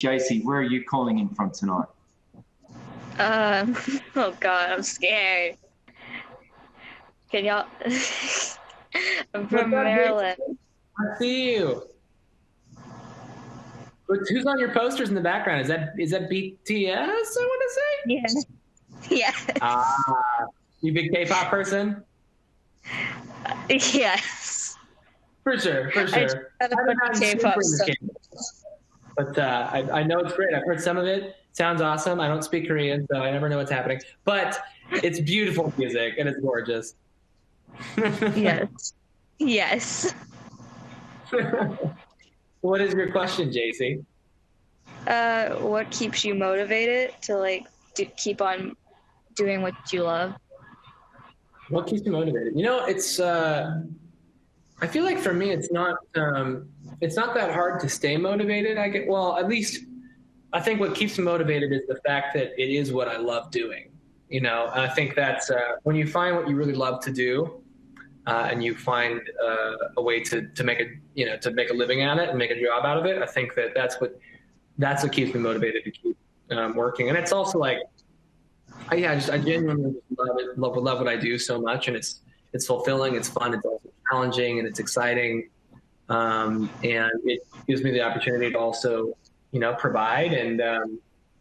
Jaycee, where are you calling in from tonight? Oh God, I'm scared. Can y'all? I'm What's from up, Maryland. Jaycee? I see you. Who's on your posters in the background? Is that BTS? I want to say. Yeah. Yes. You big K-pop person? Yes. For sure. I just got a bunch of K-pop stuff. But I know it's great. I've heard some of it. Sounds awesome. I don't speak Korean, so I never know what's happening. But it's beautiful music and it's gorgeous. Yes. Yes. What is your question, Jaycee? What keeps you motivated to keep on doing what you love? What keeps you motivated? It's. I feel like for me, it's not that hard to stay motivated. At least I think what keeps me motivated is the fact that it is what I love doing. I think that's when you find what you really love to do, and you find a way to make a living at it and make a job out of it. I think that's what keeps me motivated to keep working. And it's also like, I genuinely love what I do so much, and it's fulfilling, it's fun, it's also challenging, and it's exciting, and it gives me the opportunity to also provide and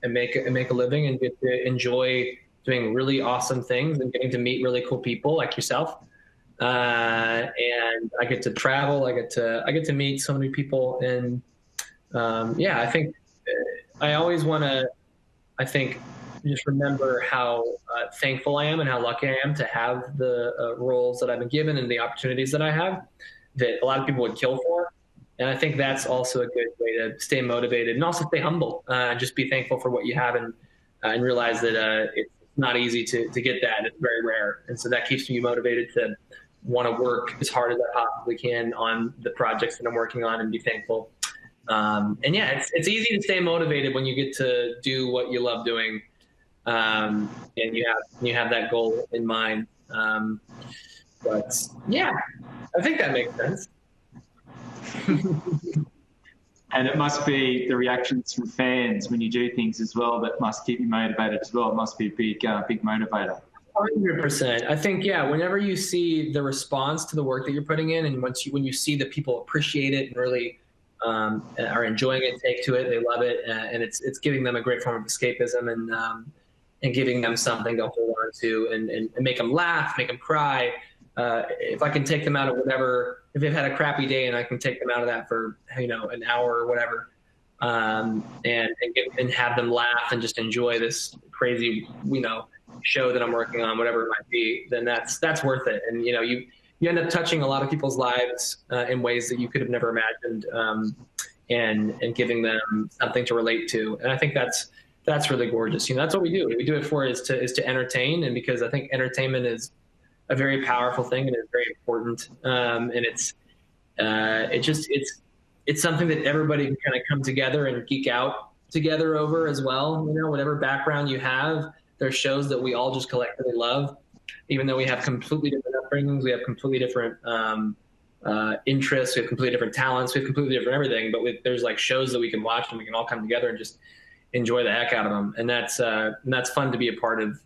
make a living and get to enjoy doing really awesome things and getting to meet really cool people like yourself. And I get to travel. I get to meet so many people, and I think I always want to. I think just remember how thankful I am and how lucky I am to have the roles that I've been given and the opportunities that I have that a lot of people would kill for. And I think that's also a good way to stay motivated and also stay humble. Just be thankful for what you have and realize that it's not easy to get that. It's very rare. And so that keeps me motivated to want to work as hard as I possibly can on the projects that I'm working on and be thankful. It's easy to stay motivated when you get to do what you love doing. And you have that goal in mind. But yeah, I think that makes sense. And it must be the reactions from fans when you do things as well that must keep you motivated as well. It must be a big motivator. 100%. I think, whenever you see the response to the work that you're putting in, and when you see that people appreciate it and really are enjoying it, take to it, they love it, and it's giving them a great form of escapism and giving them something to hold on to and make them laugh, make them cry. If I can take them out of whatever, if they've had a crappy day and I can take them out of that for an hour or whatever, and have them laugh and just enjoy this crazy show that I'm working on, whatever it might be, then that's worth it. And you end up touching a lot of people's lives in ways that you could have never imagined, and giving them something to relate to. And I think that's really gorgeous. That's what we do. What we do it for is to entertain, and because I think entertainment is a very powerful thing and it's very important. And it's something that everybody can kind of come together and geek out together over as well. Whatever background you have, there's shows that we all just collectively love, even though we have completely different upbringings, we have completely different interests, we have completely different talents, we have completely different everything. But there's like shows that we can watch and we can all come together and just enjoy the heck out of them. And that's fun to be a part of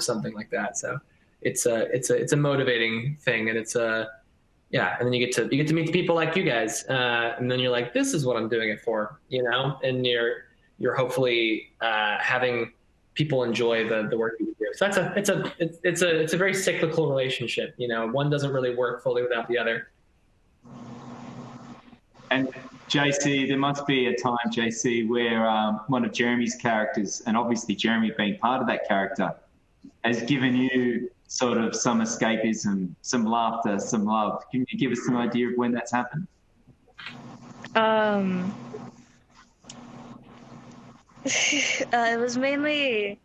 something like that. So it's a motivating thing, and and then you get to meet people like you guys, and then you're like, this is what I'm doing it for, and you're hopefully having people enjoy the work you do. So it's a very cyclical relationship. One doesn't really work fully without the other. And Jaycee, there must be a time, Jaycee, where one of Jeremy's characters, and obviously Jeremy being part of that character, has given you sort of some escapism, some laughter, some love. Can you give us some idea of when that's happened? It was mainly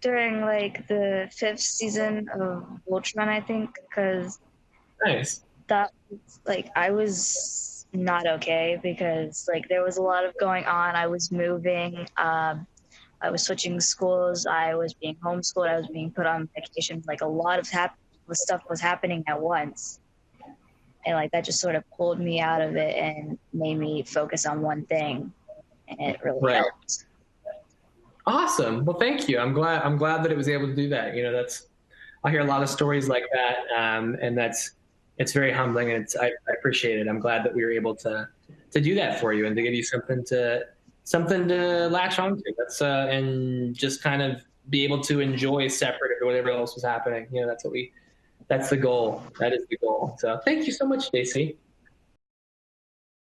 during the 5th season of Voltron, I think, because Nice. that I was not okay because there was a lot of going on. I was moving. I was switching schools. I was being homeschooled. I was being put on vacation. A lot of stuff was happening at once. And that just sort of pulled me out of it and made me focus on one thing. and it really Right. helped. Awesome. Well, thank you. I'm glad that it was able to do that. You know, I hear a lot of stories like that, and it's very humbling, and I appreciate it. I'm glad that we were able to do that for you and to give you something to latch onto. And just kind of be able to enjoy separate of whatever else was happening. You know, that's the goal. That is the goal. So thank you so much, Jaycee.